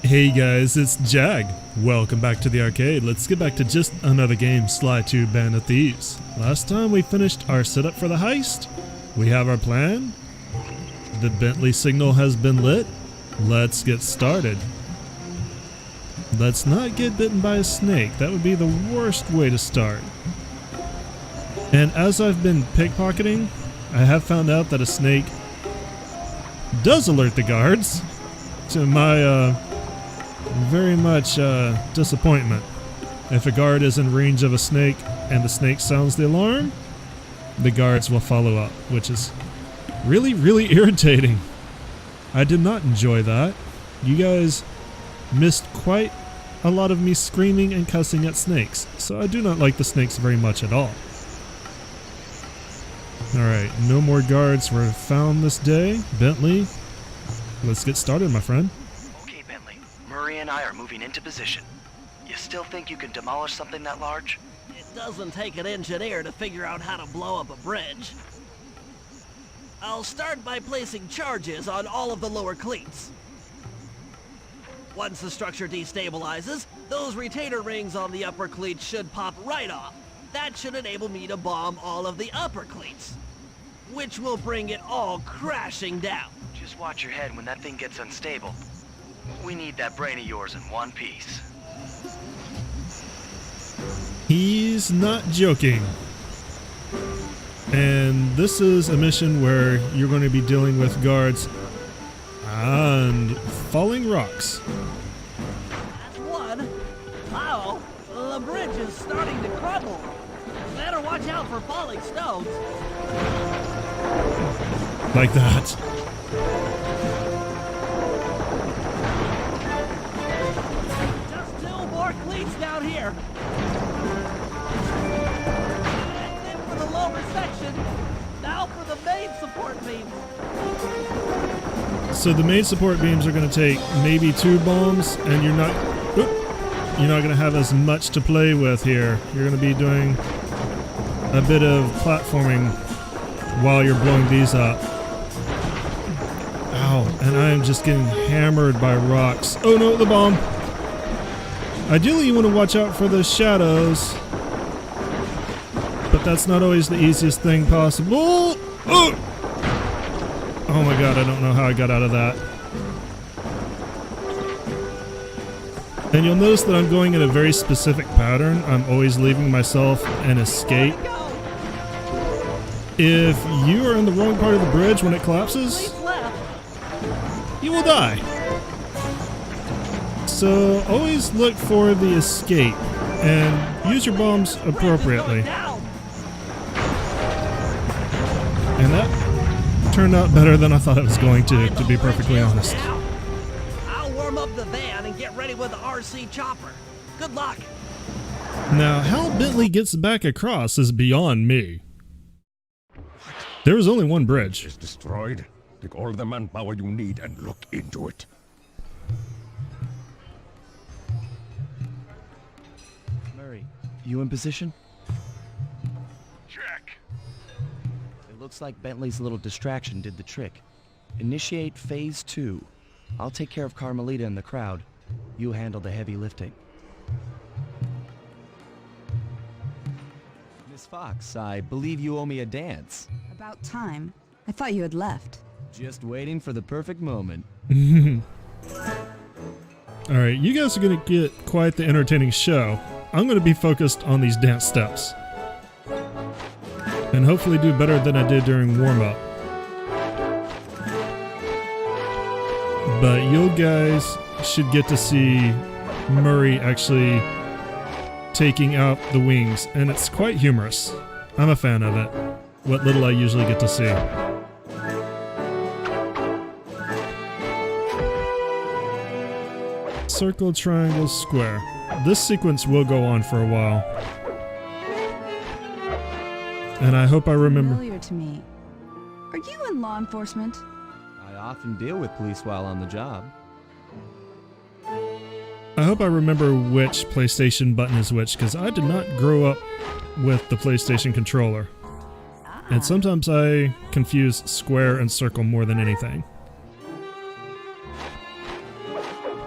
Hey guys, it's Jag. Welcome back to the arcade. Let's get back to just another game, Sly 2 Band of Thieves. Last time we finished our setup for the heist. We have our plan. The Bentley signal has been lit. Let's get started. Let's not get bitten by a snake. That would be the worst way to start. And as I've been pickpocketing, I have found out that a snake does alert the guards, to my very much disappointment. If a guard is in range of a snake and the snake sounds the alarm, the guards will follow up, which is really irritating. I did not enjoy that. You guys missed quite a lot of me screaming and cussing at snakes, so I do not like the snakes very much at all. Alright, no more guards were found this day. Bentley, let's get started, my friend. Okay, Bentley. Murray and I are moving into position. You still think you can demolish something that large? It doesn't take an engineer to figure out how to blow up a bridge. I'll start by placing charges on all of the lower cleats. Once the structure destabilizes, those retainer rings on the upper cleats should pop right off. That should enable me to bomb all of the upper cleats, which will bring it all crashing down. Just watch your head when that thing gets unstable. We need that brain of yours in one piece. He's not joking. And this is a mission where you're going to be dealing with guards and falling rocks. That's one. Wow, the bridge is starting to crumble. Better watch out for falling stones. Like that. Just two more cleats down here. That's it for the lower section. Now for the main support beams. So the main support beams are going to take maybe 2 bombs, and you're not going to have as much to play with here. You're going to be doing a bit of platforming while you're blowing these up. Ow, and I am just getting hammered by rocks. Oh no, the bomb! Ideally you want to watch out for the shadows, but that's not always the easiest thing possible. Oh my god, I don't know how I got out of that. And you'll notice that I'm going in a very specific pattern. I'm always leaving myself an escape. If you are in the wrong part of the bridge when it collapses, you will die. So always look for the escape and use your bombs appropriately. And that turned out better than I thought it was going to be perfectly honest. I'll warm up the van and get ready with the RC chopper. Good luck. Now, how Bentley gets back across is beyond me. There is only one bridge. Is destroyed. Take all the manpower you need and look into it. Murray, you in position? Check. It looks like Bentley's little distraction did the trick. Initiate phase 2. I'll take care of Carmelita and the crowd. You handle the heavy lifting. Miss Fox, I believe you owe me a dance. About time. I thought you had left. Just waiting for the perfect moment. Alright, you guys are going to get quite the entertaining show. I'm going to be focused on these dance steps. And hopefully do better than I did during warm-up. But you guys should get to see Murray actually taking out the wings, and it's quite humorous. I'm a fan of it. What little I usually get to see. Circle, triangle, square. This sequence will go on for a while. And I hope I remember. Familiar to me. Are you in law enforcement? I often deal with police while on the job. I hope I remember which PlayStation button is which, because I did not grow up with the PlayStation controller. And sometimes I confuse square and circle more than anything.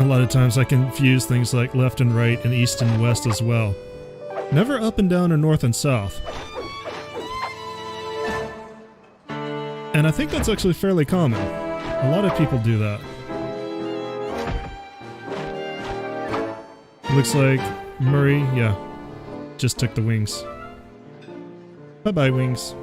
A lot of times I confuse things like left and right and east and west as well. Never up and down or north and south. And I think that's actually fairly common. A lot of people do that. Looks like Murray, yeah, just took the wings. Bye-bye, wings.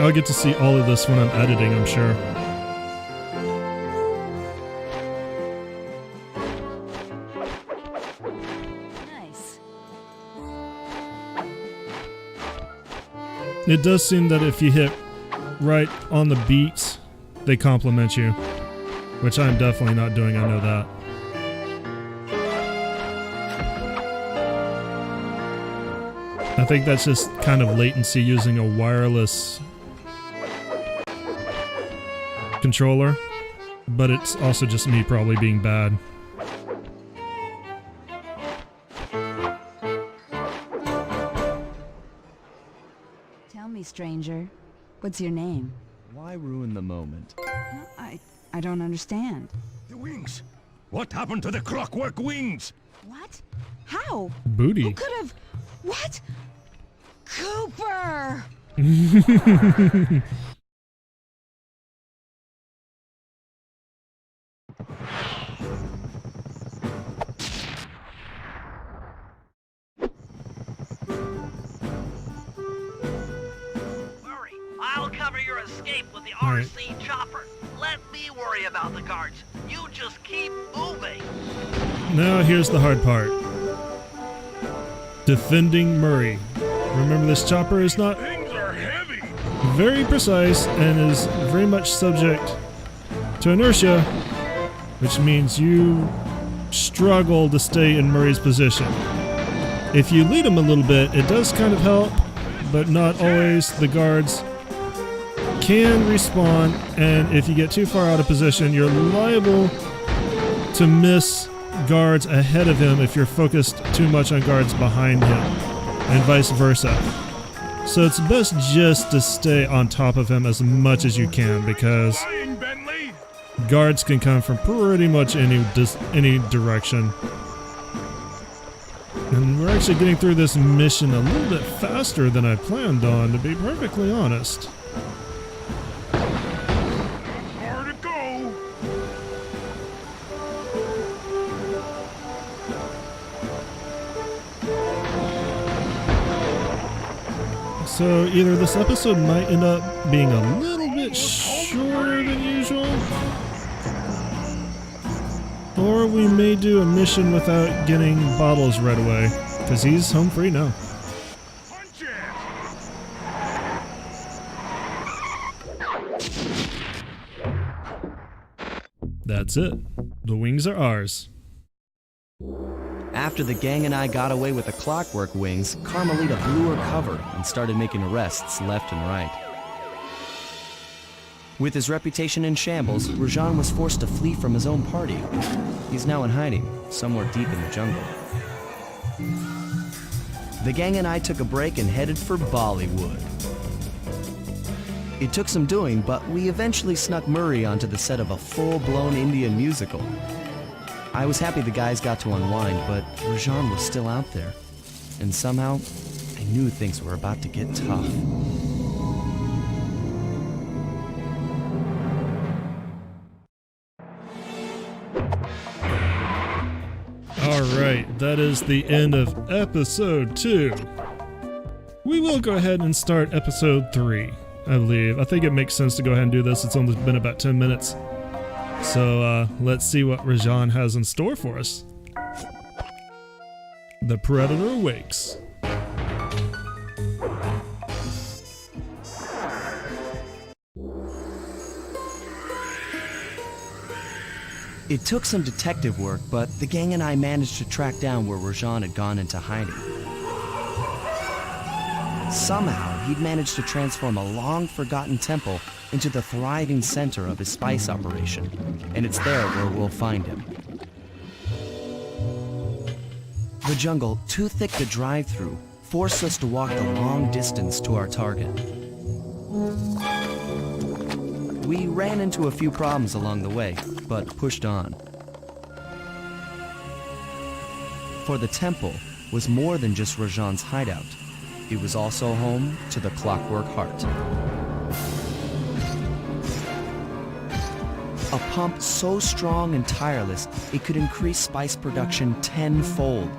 I'll get to see all of this when I'm editing, I'm sure. Nice. It does seem that if you hit right on the beats, they compliment you. Which I'm definitely not doing, I know that. I think that's just kind of latency using a wireless controller, but it's also just me probably being bad. Tell me, stranger, what's your name? Why ruin the moment? I don't understand. The wings! What happened to the clockwork wings? What? How? Booty. Who could have... What? Cooper! Murray, I'll cover your escape with the All right. RC chopper. Let me worry about the guards. You just keep moving. Now here's the hard part. Defending Murray. Remember, this chopper is not Things are heavy! very precise and is very much subject to inertia, which means you struggle to stay in Murray's position. If you lead him a little bit, it does kind of help, but not always. The guards can respawn, and if you get too far out of position, you're liable to miss guards ahead of him if you're focused too much on guards behind him, and vice versa. So it's best just to stay on top of him as much as you can, because Flying, Bentley! guards can come from pretty much any direction. And we're actually getting through this mission a little bit faster than I planned on, to be perfectly honest. More to go! So either this episode might end up being a little bit shorter than usual, or we may do a mission without getting bottles right away, because he's home free now. Punch it! That's it. The wings are ours. After the gang and I got away with the clockwork wings, Carmelita blew her cover and started making arrests left and right. With his reputation in shambles, Rajan was forced to flee from his own party. He's now in hiding, somewhere deep in the jungle. The gang and I took a break and headed for Bollywood. It took some doing, but we eventually snuck Murray onto the set of a full-blown Indian musical. I was happy the guys got to unwind, but Rajan was still out there. And somehow, I knew things were about to get tough. Alright, that is the end of episode 2. We will go ahead and start episode 3, I believe. I think it makes sense to go ahead and do this. It's only been about 10 minutes. So let's see what Rajan has in store for us. The Predator awakes. It took some detective work, but the gang and I managed to track down where Rajan had gone into hiding. Somehow, he'd managed to transform a long-forgotten temple into the thriving center of his spice operation, and it's there where we'll find him. The jungle, too thick to drive through, forced us to walk the long distance to our target. We ran into a few problems along the way, but pushed on. For the temple was more than just Rajan's hideout. It was also home to the Clockwork Heart. A pump so strong and tireless, it could increase spice production tenfold.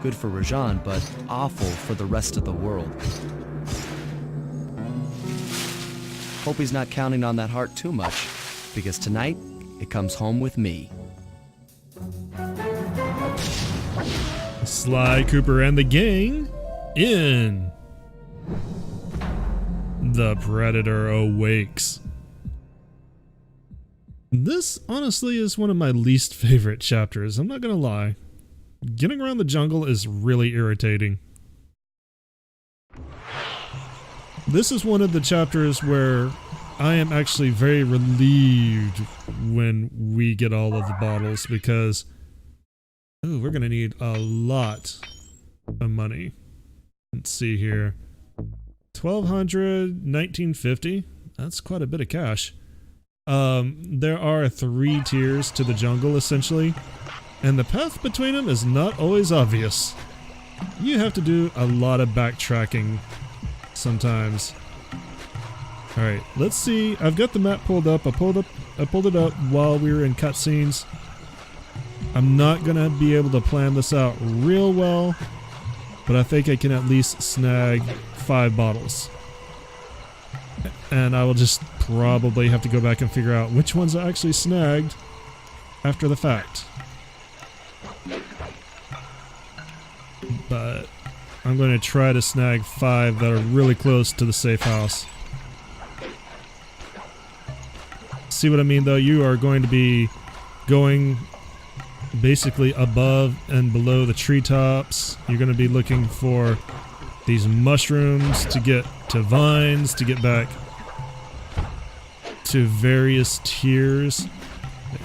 Good for Rajan, but awful for the rest of the world. Hope he's not counting on that heart too much, because tonight, it comes home with me. Sly Cooper and the gang in The Predator Awakes. This honestly is one of my least favorite chapters, I'm not gonna lie. Getting around the jungle is really irritating. This is one of the chapters where I am actually very relieved when we get all of the bottles because ooh, we're gonna need a lot of money. Let's see here. 1200, 1950. That's quite a bit of cash. There are 3 tiers to the jungle essentially, and the path between them is not always obvious. You have to do a lot of backtracking sometimes. Alright, let's see. I've got the map pulled up. I pulled it up while we were in cutscenes. I'm not gonna be able to plan this out real well, but I think I can at least snag 5 bottles. And I will just probably have to go back and figure out which ones I actually snagged after the fact. But I'm going to try to snag 5 that are really close to the safe house. See what I mean though? You are going to be going basically above and below the treetops. You're going to be looking for these mushrooms to get to vines, to get back to various tiers.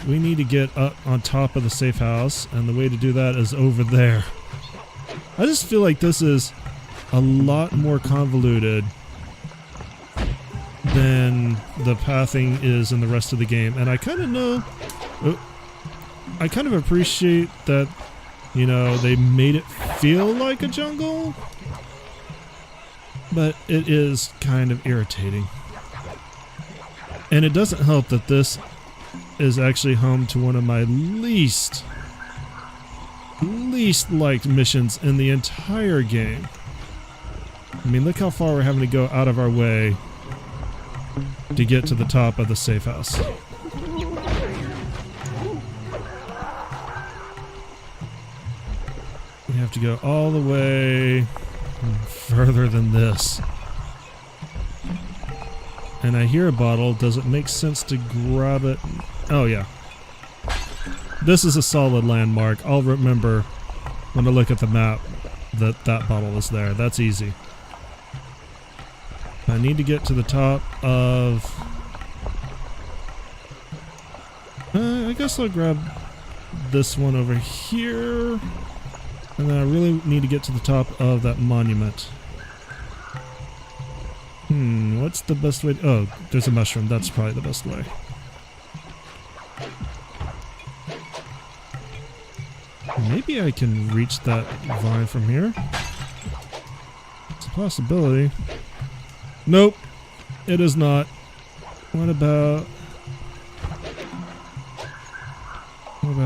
We need to get up on top of the safe house, and the way to do that is over there. I just feel like this is a lot more convoluted than the pathing is in the rest of the game, and I kind of know, I kind of appreciate that, you know, they made it feel like a jungle, but it is kind of irritating. And it doesn't help that this is actually home to one of my least liked missions in the entire game. I mean, look how far we're having to go out of our way to get to the top of the safe house. We have to go all the way further than this. And I hear a bottle. Does it make sense to grab it? Oh yeah. This is a solid landmark. I'll remember when I look at the map that that bottle is there. That's easy. I need to get to the top of... I guess I'll grab this one over here. And then I really need to get to the top of that monument. What's the best way? Oh, there's a mushroom. That's probably the best way. Maybe I can reach that vine from here. It's a possibility. Nope, it is not. What about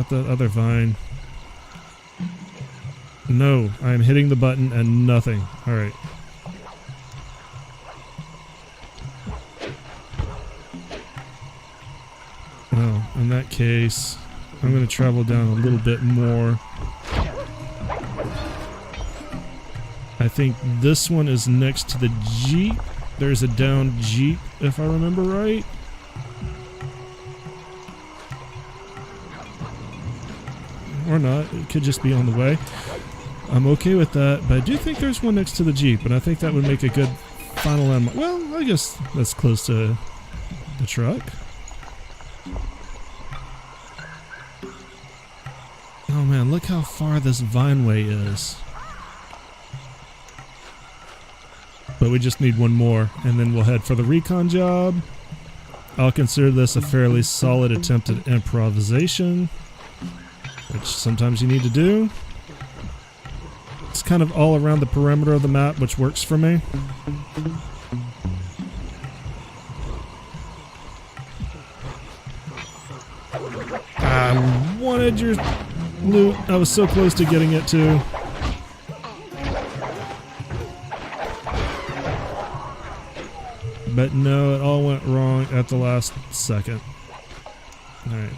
that other vine? No, I am hitting the button and nothing. Alright. Well, in that case, I'm going to travel down a little bit more. I think this one is next to the Jeep. There's a downed Jeep, if I remember right. Or not, it could just be on the way. I'm okay with that, but I do think there's one next to the Jeep, and I think that would make a good final landmark. Well, I guess that's close to the truck. Oh man, look how far this vineway is. But we just need one more, and then we'll head for the recon job. I'll consider this a fairly solid attempt at improvisation, which sometimes you need to do. It's kind of all around the perimeter of the map, which works for me. I wanted your loot. I was so close to getting it too. But no, it all went wrong at the last second. Alright.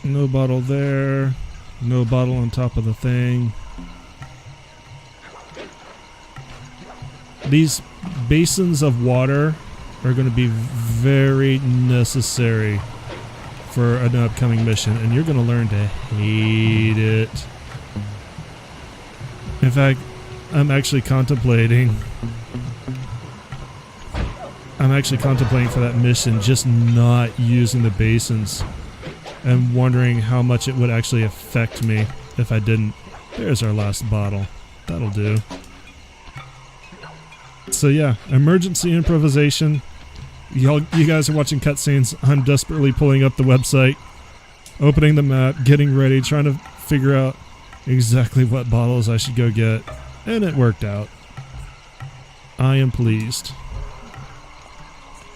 No bottle there. No bottle on top of the thing. These basins of water are going to be very necessary for an upcoming mission, and you're going to learn to hate it. In fact, I'm actually contemplating for that mission just not using the basins and wondering how much it would actually affect me if I didn't. There's our last bottle. That'll do. So yeah, emergency improvisation. You guys are watching cutscenes. I'm desperately pulling up the website, opening the map, getting ready, trying to figure out exactly what bottles I should go get, and it worked out. I am pleased.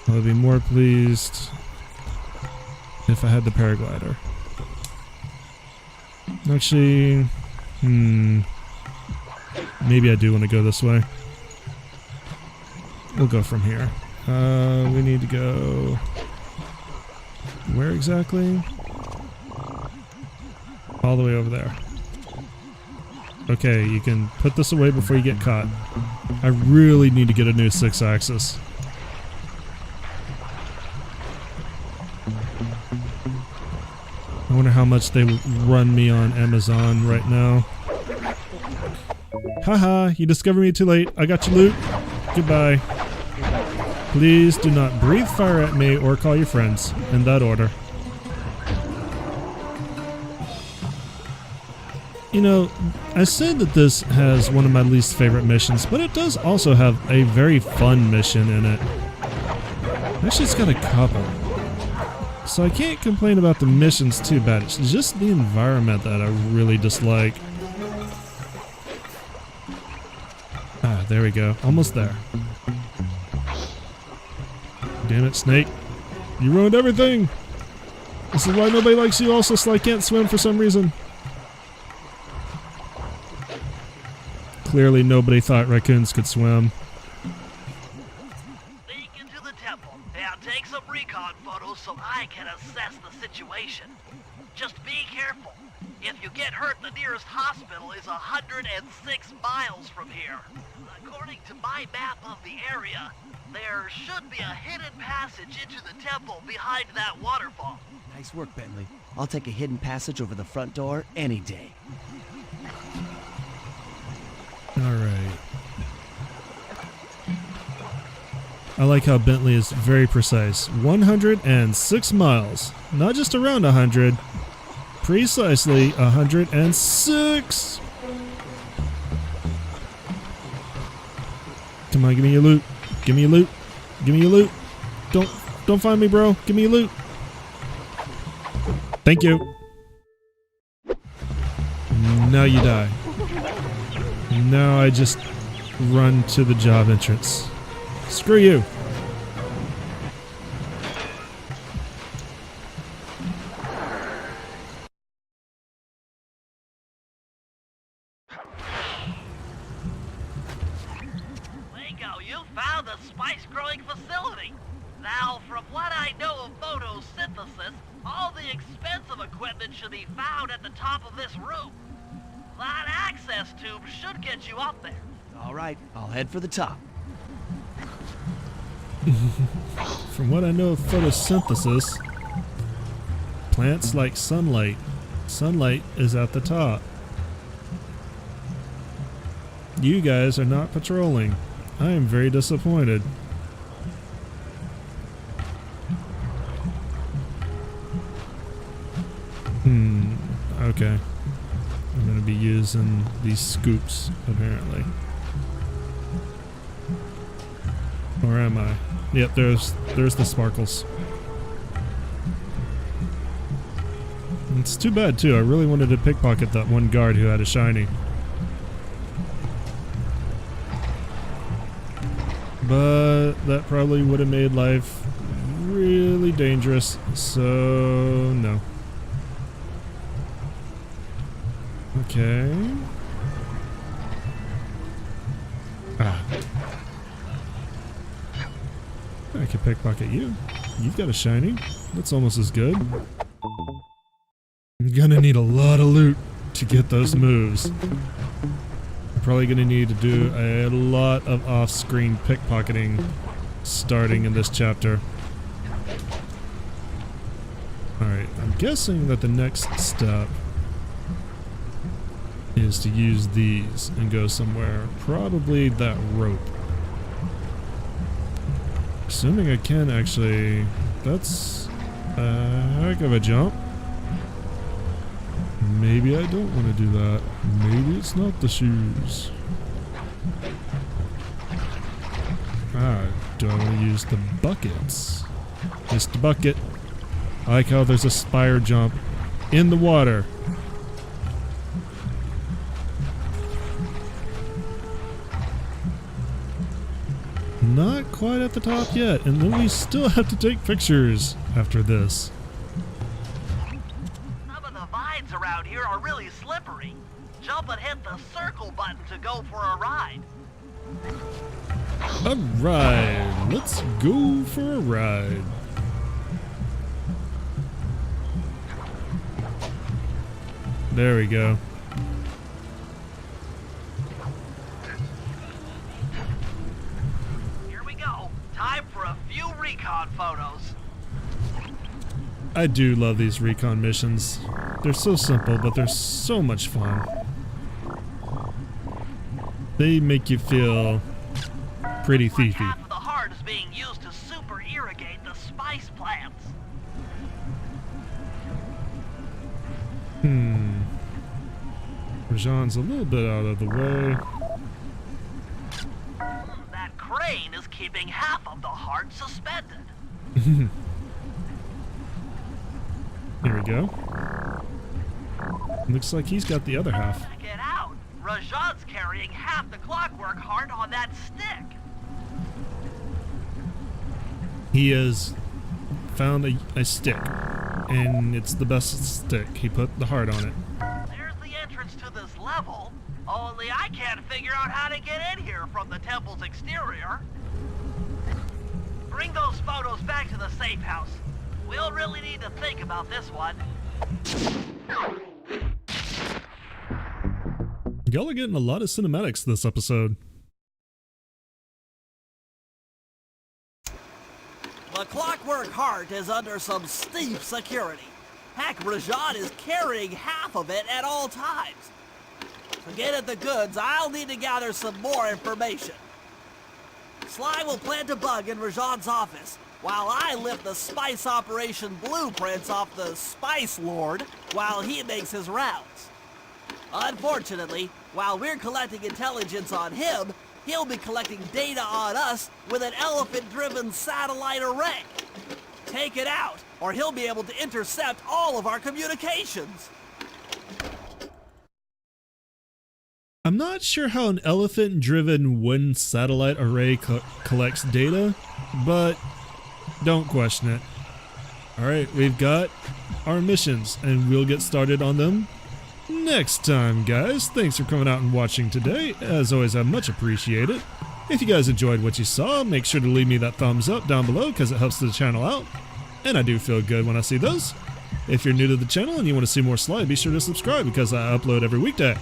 I'll be more pleased if I had the paraglider. Actually, maybe I do want to go this way. We'll go from here. We need to go... Where exactly? All the way over there. Okay, you can put this away before you get caught. I really need to get a new 6-axis. I wonder how much they would run me on Amazon right now. Haha, you discovered me too late. I got your loot. Goodbye. Please do not breathe fire at me or call your friends. In that order. You know, I said that this has one of my least favorite missions, but it does also have a very fun mission in it. Actually, it's got a couple. So I can't complain about the missions too bad. It's just the environment that I really dislike. Ah, there we go. Almost there. Damn it, Snake. You ruined everything! This is why nobody likes you also, so I can't swim for some reason. Clearly nobody thought raccoons could swim. Sneak into the temple and take some recon photos so I can assess the situation. Just be careful. If you get hurt, the nearest hospital is 106 miles from here. According to my map of the area, there should be a hidden passage into the temple behind that waterfall. Nice work, Bentley. I'll take a hidden passage over the front door any day. Alright. I like how Bentley is very precise. 106 miles. Not just around 100. Precisely 106! Come on, give me your loot. Give me your loot. Give me your loot. Don't find me, bro. Give me your loot. Thank you. Now you die. Now I just run to the job entrance. Screw you. Lingo, you found the spice growing facility. Now, from what I know of photosynthesis, all the expensive equipment should be found at the top of this room. That access tube should get you up there. All right, I'll head for the top. From what I know of photosynthesis, plants like sunlight. Sunlight is at the top. You guys are not patrolling. I am very disappointed. Okay. I'm going to be using these scoops, apparently. Or am I? Yep, there's the sparkles. It's too bad, too. I really wanted to pickpocket that one guard who had a shiny. But that probably would have made life really dangerous, so no. Okay. Ah. I could pickpocket you. You've got a shiny. That's almost as good. I'm gonna need a lot of loot to get those moves. I'm probably gonna need to do a lot of off-screen pickpocketing starting in this chapter. Alright, I'm guessing that the next step is to use these and go somewhere. Probably that rope. Assuming I can actually... That's a heck of a jump. Maybe I don't want to do that. Maybe it's not the shoes. Ah, do I want to use the buckets? Mr. Bucket. I like how there's a spire jump in the water. Not quite at the top yet, and then we still have to take pictures after this. Some of the vines around here are really slippery. Jump and hit the circle button to go for a ride. Alright, let's go for a ride. There we go. Here we go. Time for a few recon photos. I do love these recon missions. They're so simple, but they're so much fun. They make you feel pretty thiefy. Half of the heart is being used to super irrigate the spice plants. Rajan's a little bit out of the way. That crane is keeping half of the heart suspended. Here we go. Looks like he's got the other half. Check it out. Rajan's carrying half the clockwork heart on that stick. He has found a stick, and it's the best stick. He put the heart on it. There's the entrance to this level. Only I can't figure out how to get in here from the temple's exterior. Bring those photos back to the safe house. We'll really need to think about this one. Y'all are getting a lot of cinematics this episode. The clockwork heart is under some steep security. Heck, Rajan is carrying half of it at all times. To get at the goods, I'll need to gather some more information. Sly will plant a bug in Rajan's office, while I lift the spice operation blueprints off the Spice Lord while he makes his rounds. Unfortunately, while we're collecting intelligence on him, he'll be collecting data on us with an elephant-driven satellite array. Take it out, or he'll be able to intercept all of our communications. I'm not sure how an elephant-driven wind satellite array collects data, but don't question it. Alright, we've got our missions, and we'll get started on them next time, guys. Thanks for coming out and watching today. As always, I much appreciate it. If you guys enjoyed what you saw, make sure to leave me that thumbs up down below because it helps the channel out. And I do feel good when I see those. If you're new to the channel and you want to see more Sly, be sure to subscribe because I upload every weekday.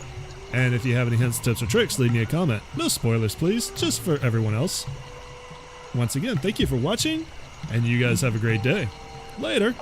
And if you have any hints, tips, or tricks, leave me a comment. No spoilers, please, just for everyone else. Once again, thank you for watching, and you guys have a great day. Later!